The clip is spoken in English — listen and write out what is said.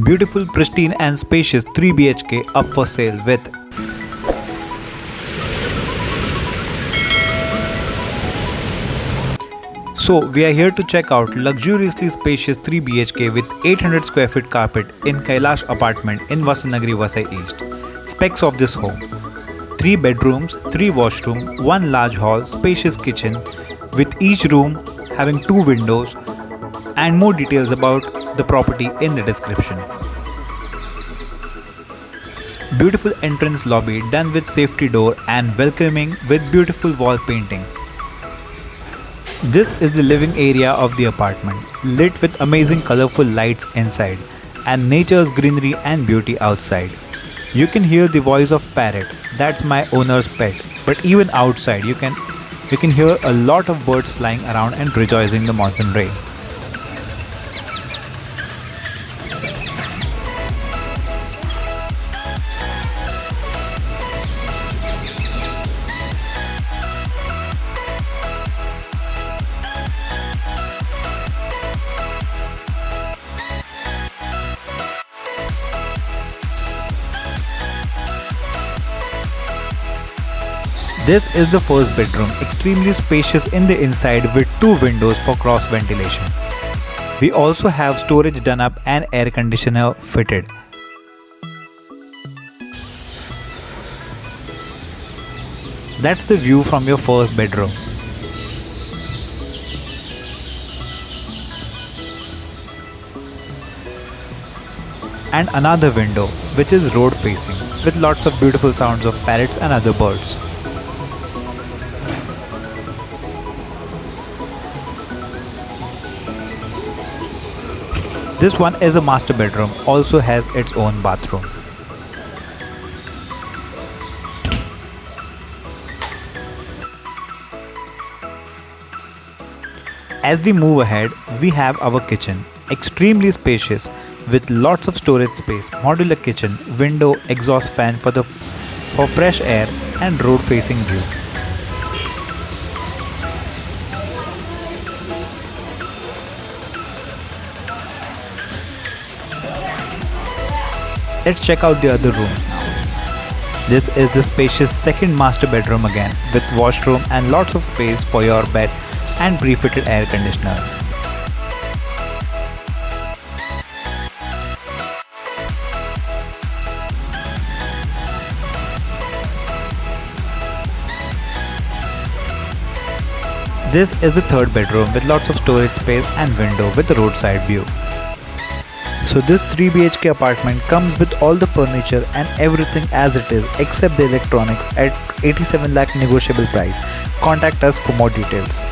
Beautiful, pristine and spacious 3 BHK up for sale with So we are here to check out luxuriously spacious 3 BHK with 800 square feet carpet in Kailash apartment in Vasanagari, Vasai East. Specs of this home: 3 bedrooms, 3 washroom, 1 large hall, spacious kitchen with each room having 2 windows, and more details about the property in the description. Beautiful entrance lobby done with safety door and welcoming with beautiful wall painting. This is the living area of the apartment, lit with amazing colorful lights inside and nature's greenery and beauty outside. You can hear the voice of parrot, that's my owner's pet, but even outside you can hear a lot of birds flying around and rejoicing the monsoon rain. This is the first bedroom, extremely spacious in the inside with 2 windows for cross ventilation. We also have storage done up and air conditioner fitted. That's the view from your first bedroom. And another window which is road facing with lots of beautiful sounds of parrots and other birds. This one is a master bedroom, also has its own bathroom. As we move ahead, we have our kitchen, extremely spacious with lots of storage space, modular kitchen, window, exhaust fan for fresh air and road facing view. Let's check out the other rooms now. This is the spacious second master bedroom again with washroom and lots of space for your bed and pre-fitted air conditioner. This is the third bedroom with lots of storage space and window with the roadside view. So this 3 BHK apartment comes with all the furniture and everything as it is except the electronics at 87 lakh negotiable price. Contact us for more details.